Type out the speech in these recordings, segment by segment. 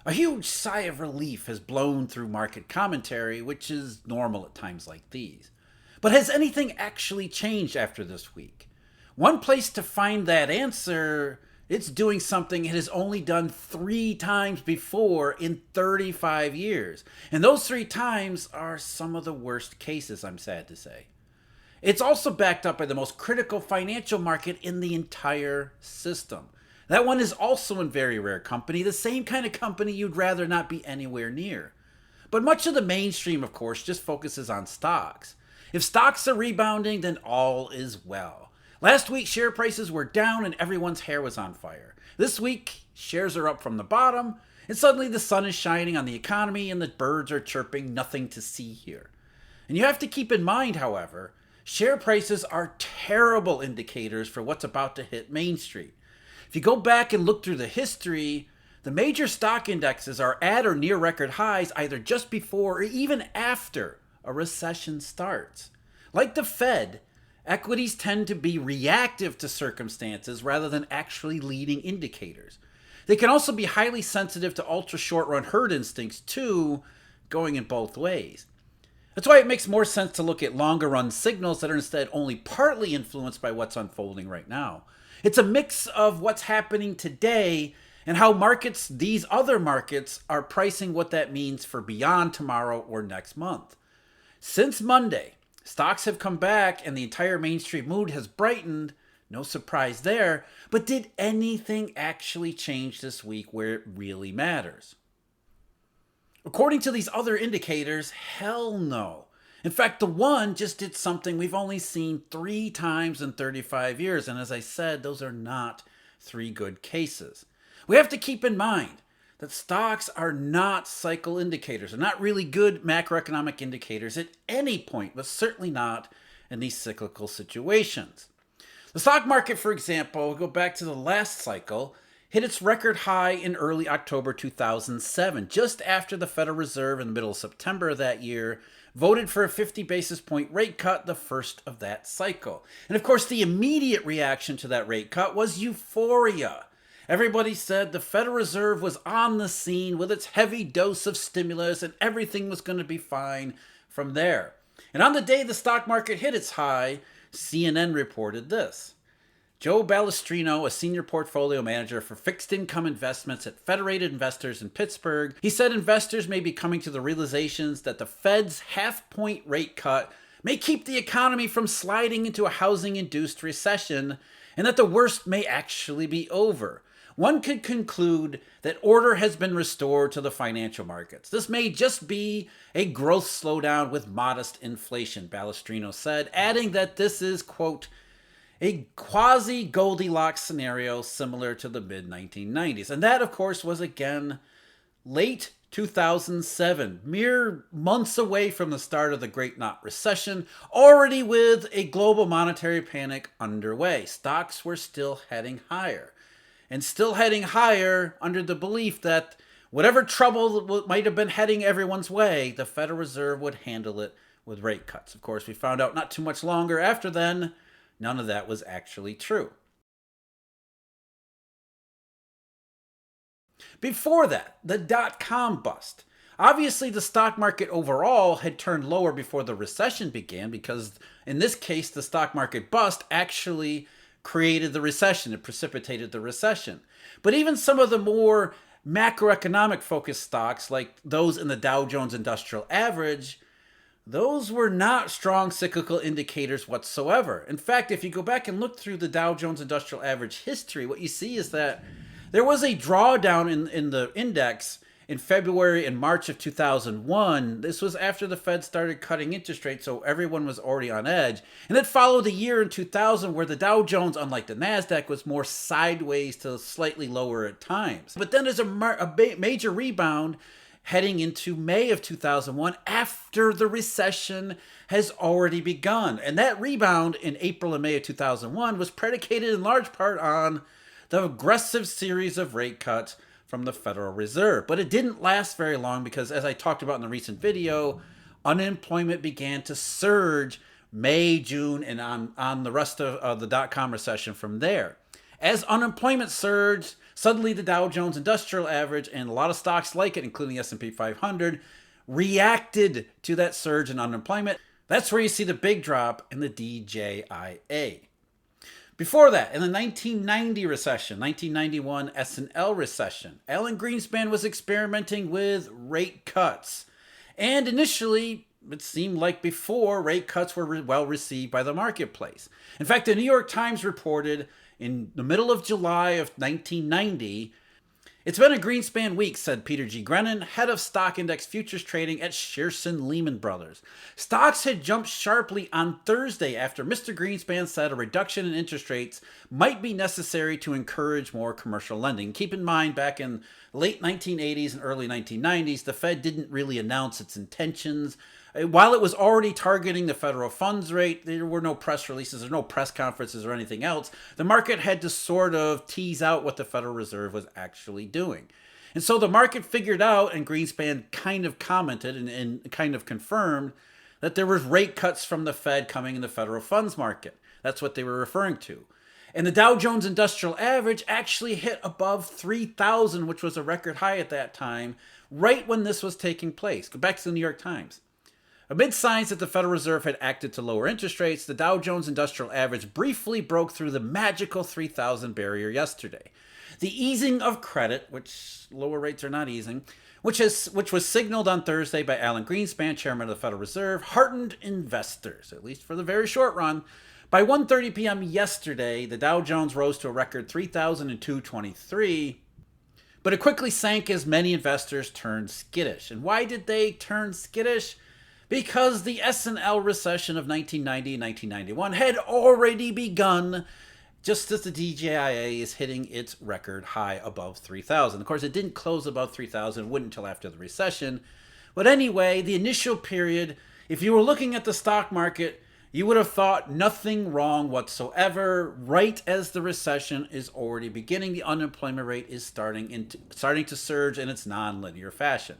A huge sigh of relief has blown through market commentary, which is normal at times like these. But has anything actually changed after this week? One place to find that answer, it's doing something it has only done 3 times before in 35 years. And those 3 times are some of the worst cases, I'm sad to say. It's also backed up by the most critical financial market in the entire system. That one is also in very rare company, the same kind of company you'd rather not be anywhere near. But much of the mainstream, of course, just focuses on stocks. If stocks are rebounding, then all is well. Last week, share prices were down and everyone's hair was on fire. This week, shares are up from the bottom, and suddenly the sun is shining on the economy and the birds are chirping, nothing to see here. And you have to keep in mind, however, share prices are terrible indicators for what's about to hit Main Street. If you go back and look through the history, the major stock indexes are at or near record highs either just before or even after a recession starts. Like the Fed, equities tend to be reactive to circumstances rather than actually leading indicators. They can also be highly sensitive to ultra short run herd instincts too, going in both ways. That's why it makes more sense to look at longer run signals that are instead only partly influenced by what's unfolding right now. It's a mix of what's happening today and how markets, these other markets, are pricing what that means for beyond tomorrow or next month. Since Monday, stocks have come back and the entire mainstream mood has brightened. No surprise there. But did anything actually change this week where it really matters? According to these other indicators, hell no. In fact, the one just did something we've only seen 3 times in 35 years. And as I said, those are not 3 good cases. We have to keep in mind that stocks are not cycle indicators. They're not really good macroeconomic indicators at any point, but certainly not in these cyclical situations. The stock market, for example, go back to the last cycle, hit its record high in early October 2007, just after the Federal Reserve in the middle of September of that year voted for a 50 basis point rate cut, the first of that cycle. And of course, the immediate reaction to that rate cut was euphoria. Everybody said the Federal Reserve was on the scene with its heavy dose of stimulus and everything was going to be fine from there. And on the day the stock market hit its high, CNN reported this. Joe Balestrino, a senior portfolio manager for fixed income investments at Federated Investors in Pittsburgh, he said investors may be coming to the realizations that the Fed's half-point rate cut may keep the economy from sliding into a housing-induced recession, and that the worst may actually be over. One could conclude that order has been restored to the financial markets. This may just be a growth slowdown with modest inflation, Balestrino said, adding that this is, quote, a quasi-Goldilocks scenario similar to the mid-1990s. And that, of course, was again late 2007, mere months away from the start of the Great Not Recession, already with a global monetary panic underway. Stocks were still heading higher. And still heading higher under the belief that whatever trouble might have been heading everyone's way, the Federal Reserve would handle it with rate cuts. Of course, we found out not too much longer after then, none of that was actually true. Before that, the dot-com bust. Obviously, the stock market overall had turned lower before the recession began because, in this case, the stock market bust actually created the recession. It precipitated the recession. But even some of the more macroeconomic focused stocks, like those in the Dow Jones Industrial Average, those were not strong cyclical indicators whatsoever. In fact, if you go back and look through the Dow Jones Industrial Average history, what you see is that there was a drawdown in the index in February and March of 2001. This was after the Fed started cutting interest rates, so everyone was already on edge. And it followed a year in 2000 where the Dow Jones, unlike the NASDAQ, was more sideways to slightly lower at times. But then there's a major rebound heading into May of 2001 after the recession has already begun. And that rebound in April and May of 2001 was predicated in large part on the aggressive series of rate cuts from the Federal Reserve. But it didn't last very long because, as I talked about in the recent video, unemployment began to surge May, June, and on the rest of the dot-com recession from there. As unemployment surged, suddenly the Dow Jones Industrial Average and a lot of stocks like it, including the S&P 500, reacted to that surge in unemployment. That's where you see the big drop in the DJIA. Before that, in the 1990 recession, 1991 S&L recession, Alan Greenspan was experimenting with rate cuts. And initially, it seemed like before, rate cuts were well received by the marketplace. In fact, the New York Times reported in the middle of July of 1990, "It's been a Greenspan week," said Peter G. Grennan, head of stock index futures trading at Shearson Lehman Brothers. Stocks had jumped sharply on Thursday after Mr. Greenspan said a reduction in interest rates might be necessary to encourage more commercial lending. Keep in mind, back in late 1980s and early 1990s, the Fed didn't really announce its intentions. While it was already targeting the federal funds rate, there were no press releases or no press conferences or anything else. The market had to sort of tease out what the Federal Reserve was actually doing. And so the market figured out, and Greenspan kind of commented and kind of confirmed, that there was rate cuts from the Fed coming in the federal funds market. That's what they were referring to. And the Dow Jones Industrial Average actually hit above 3,000, which was a record high at that time, right when this was taking place. Go back to the New York Times. Amid signs that the Federal Reserve had acted to lower interest rates, the Dow Jones Industrial Average briefly broke through the magical 3,000 barrier yesterday. The easing of credit, which lower rates are not easing, which was signaled on Thursday by Alan Greenspan, chairman of the Federal Reserve, heartened investors, at least for the very short run. By 1:30 p.m. yesterday, the Dow Jones rose to a record 3,223, but it quickly sank as many investors turned skittish. And why did they turn skittish? Because the S&L recession of 1990 and 1991 had already begun, just as the DJIA is hitting its record high above 3,000. Of course, it didn't close above 3,000, wouldn't until after the recession. But anyway, the initial period, if you were looking at the stock market, you would have thought nothing wrong whatsoever. Right as the recession is already beginning, the unemployment rate is starting to surge in its non-linear fashion.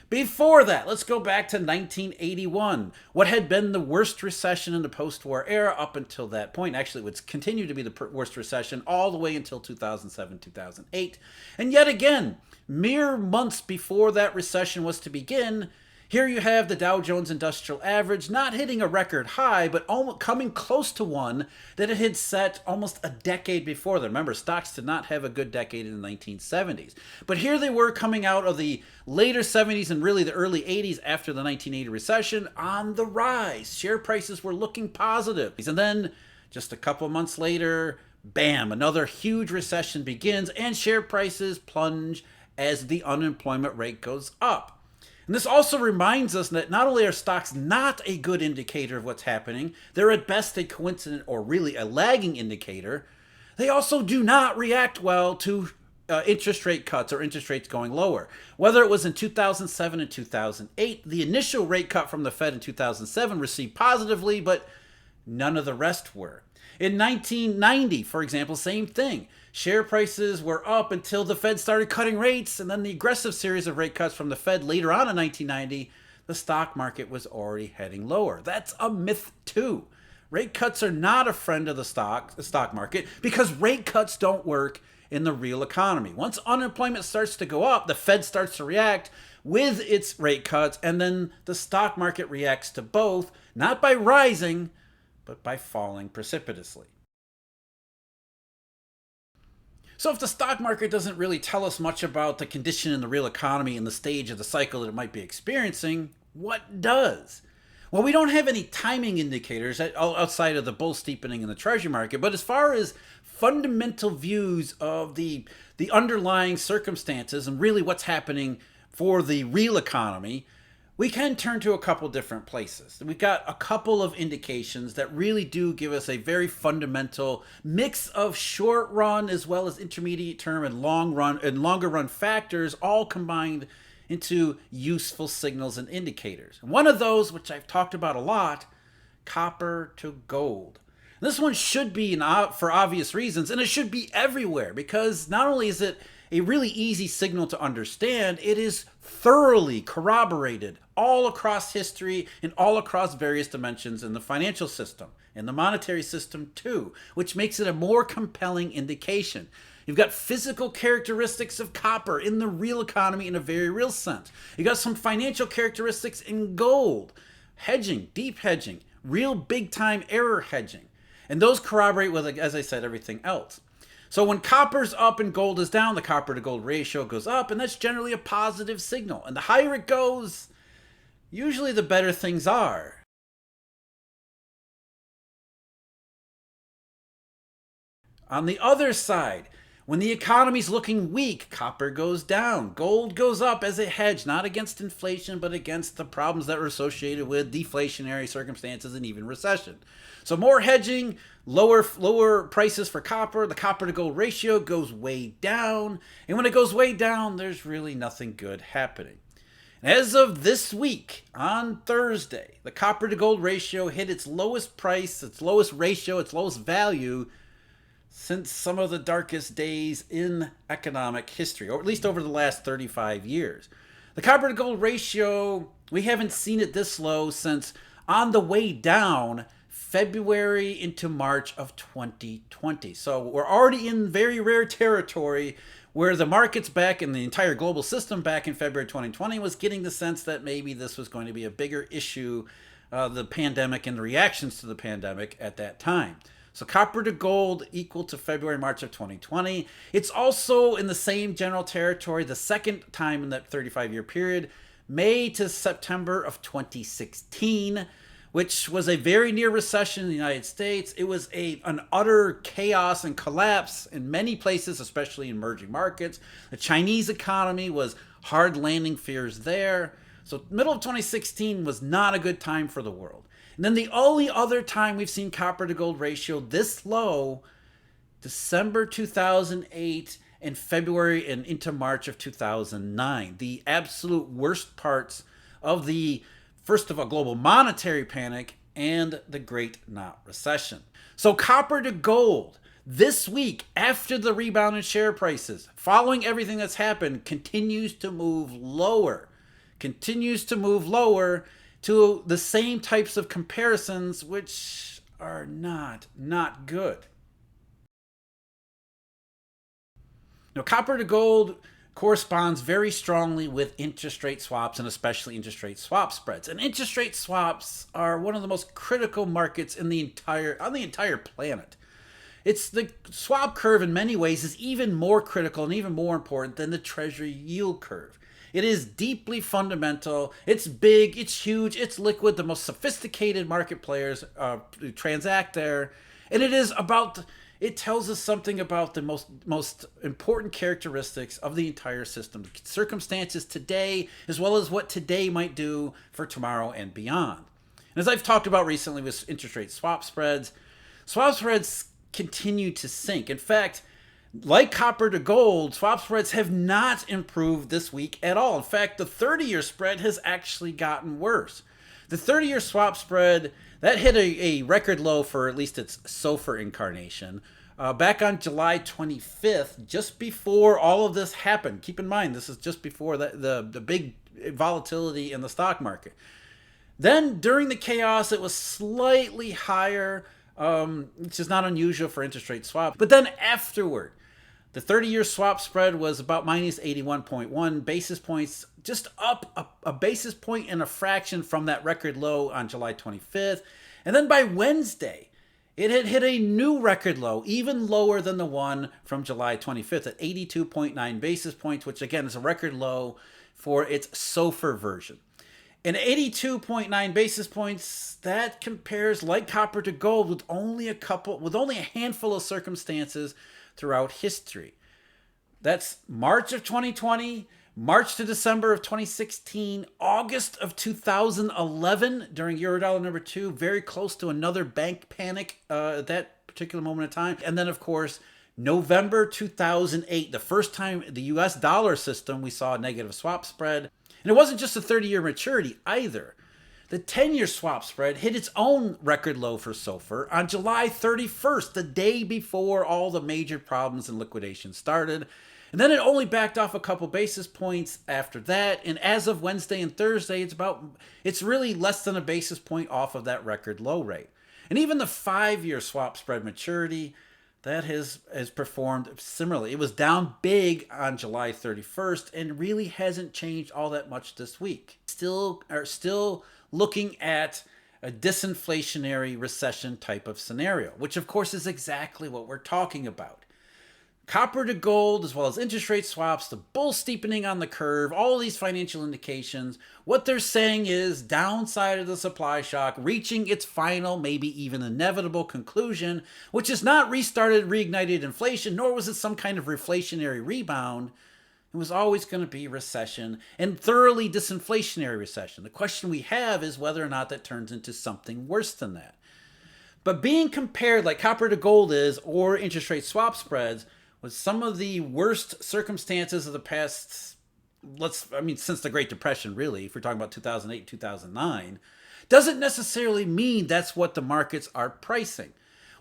Before that, let's go back to 1981, what had been the worst recession in the post-war era up until that point. Actually, it would continue to be the worst recession all the way until 2007, 2008. And yet again, mere months before that recession was to begin, here you have the Dow Jones Industrial Average not hitting a record high, but almost coming close to one that it had set almost a decade before. Remember, stocks did not have a good decade in the 1970s. But here they were coming out of the later 70s and really the early 80s after the 1980 recession on the rise. Share prices were looking positive. And then just a couple months later, bam, another huge recession begins and share prices plunge as the unemployment rate goes up. And this also reminds us that not only are stocks not a good indicator of what's happening, they're at best a coincident or really a lagging indicator. They also do not react well to interest rate cuts or interest rates going lower. Whether it was in 2007 and 2008, the initial rate cut from the Fed in 2007 received positively, but none of the rest were. In 1990, for example, same thing. Share prices were up until the Fed started cutting rates, and then the aggressive series of rate cuts from the Fed later on in 1990, the stock market was already heading lower. That's a myth too. Rate cuts are not a friend of the stock market because rate cuts don't work in the real economy. Once unemployment starts to go up, the Fed starts to react with its rate cuts, and then the stock market reacts to both, not by rising, but by falling precipitously. So if the stock market doesn't really tell us much about the condition in the real economy and the stage of the cycle that it might be experiencing, what does? Well, we don't have any timing indicators outside of the bull steepening in the treasury market, but as far as fundamental views of the underlying circumstances and really what's happening for the real economy, we can turn to a couple different places. We've got a couple of indications that really do give us a very fundamental mix of short run as well as intermediate term and long run and longer run factors all combined into useful signals and indicators. One of those, which I've talked about a lot, copper to gold. This one should be for obvious reasons, and it should be everywhere because not only is it a really easy signal to understand. It is thoroughly corroborated all across history and all across various dimensions in the financial system and the monetary system too, which makes it a more compelling indication. You've got physical characteristics of copper in the real economy in a very real sense. You've got some financial characteristics in gold, hedging, deep hedging, real big time error hedging. And those corroborate with, as I said, everything else. So when copper's up and gold is down, the copper to gold ratio goes up, and that's generally a positive signal. And the higher it goes, usually the better things are. On the other side, when the economy's looking weak, copper goes down. Gold goes up as a hedge, not against inflation, but against the problems that are associated with deflationary circumstances and even recession. So more hedging, lower prices for copper. The copper to gold ratio goes way down. And when it goes way down, there's really nothing good happening. As of this week, on Thursday, the copper to gold ratio hit its lowest price, its lowest ratio, its lowest value since some of the darkest days in economic history, or at least over the last 35 years. The copper to gold ratio, we haven't seen it this low since on the way down February into March of 2020. So we're already in very rare territory where the markets back and the entire global system back in February 2020 was getting the sense that maybe this was going to be a bigger issue, the pandemic and the reactions to the pandemic at that time. So copper to gold equal to February, March of 2020. It's also in the same general territory the second time in that 35-year period, May to September of 2016, which was a very near recession in the United States. It was an utter chaos and collapse in many places, especially in emerging markets. The Chinese economy was hard landing fears there. So middle of 2016 was not a good time for the world. And then the only other time we've seen copper to gold ratio this low, December 2008 and February and into March of 2009. The absolute worst parts of the, first of all, global monetary panic and the Great Not Recession. So copper to gold this week, after the rebound in share prices, following everything that's happened, continues to move lower. To the same types of comparisons, which are not good. Now, copper to gold corresponds very strongly with interest rate swaps and especially interest rate swap spreads. And interest rate swaps are one of the most critical markets on the entire planet. It's the swap curve in many ways is even more critical and even more important than the Treasury yield curve. It is deeply fundamental. It's big, it's huge, it's liquid. The most sophisticated market players transact there. And it tells us something about the most important characteristics of the entire system. The circumstances today, as well as what today might do for tomorrow and beyond. And as I've talked about recently with interest rate swap spreads continue to sink. In fact, like copper to gold, swap spreads have not improved this week at all. In fact, the 30-year spread has actually gotten worse. The 30-year swap spread, that hit a record low for at least its SOFR incarnation back on July 25th, just before all of this happened. Keep in mind, this is just before the big volatility in the stock market. Then during the chaos, it was slightly higher, which is not unusual for interest rate swaps. But then afterward, the 30-year swap spread was about minus 81.1 basis points, just up a basis point and a fraction from that record low on July 25th. And then by Wednesday, it had hit a new record low, even lower than the one from July 25th at 82.9 basis points, which again is a record low for its SOFR version. And 82.9 basis points, that compares like copper to gold with only a handful of circumstances throughout history. That's March of 2020, March to December of 2016, August of 2011 during Eurodollar number 2, very close to another bank panic at that particular moment in time. And then, of course, November 2008, the first time the US dollar system we saw a negative swap spread. And it wasn't just a 30-year maturity either. The 10-year swap spread hit its own record low for SOFR on July 31st, the day before all the major problems and liquidation started. And then it only backed off a couple basis points after that. And as of Wednesday and Thursday, it's really less than a basis point off of that record low rate. And even the 5-year swap spread maturity, that has performed similarly. It was down big on July 31st and really hasn't changed all that much this week. Still looking at a disinflationary recession type of scenario, which of course is exactly what we're talking about. Copper to gold, as well as interest rate swaps, the bull steepening on the curve, all these financial indications, what they're saying is downside of the supply shock reaching its final, maybe even inevitable conclusion, which is not reignited inflation, nor was it some kind of reflationary rebound. It was always going to be recession, and thoroughly disinflationary recession. The question we have is whether or not that turns into something worse than that. But being compared like copper to gold is, or interest rate swap spreads, with some of the worst circumstances of the past, since the Great Depression, really, if we're talking about 2008, 2009, doesn't necessarily mean that's what the markets are pricing.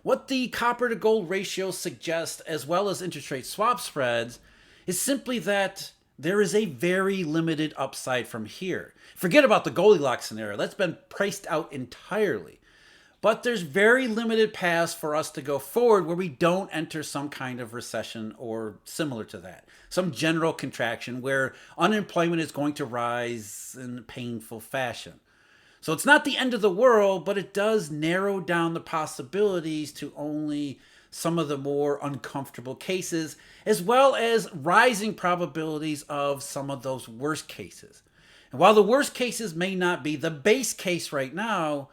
What the copper to gold ratio suggests, as well as interest rate swap spreads, is simply that there is a very limited upside from here. Forget about the Goldilocks scenario. That's been priced out entirely. But there's very limited paths for us to go forward where we don't enter some kind of recession or similar to that. Some general contraction where unemployment is going to rise in a painful fashion. So it's not the end of the world, but it does narrow down the possibilities to only some of the more uncomfortable cases, as well as rising probabilities of some of those worst cases. And while the worst cases may not be the base case right now,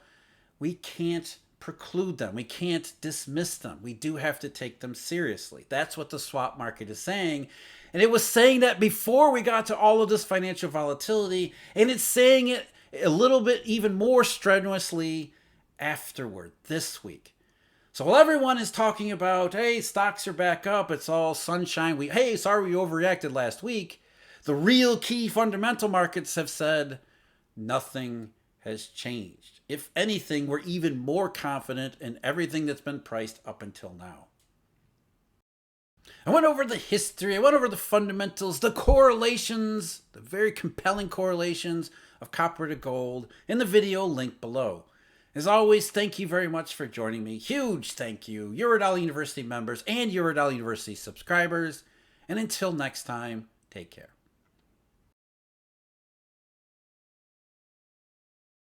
we can't preclude them. We can't dismiss them. We do have to take them seriously. That's what the swap market is saying. And it was saying that before we got to all of this financial volatility, and it's saying it a little bit even more strenuously afterward this week. So while everyone is talking about, hey, stocks are back up, it's all sunshine, we overreacted last week, the real key fundamental markets have said nothing has changed. If anything, we're even more confident in everything that's been priced up until now. I went over the history, I went over the fundamentals, the correlations, the very compelling correlations of copper to gold in the video linked below. As always, thank you very much for joining me. Huge thank you, Eurodollar University members and Eurodollar University subscribers. And until next time, take care.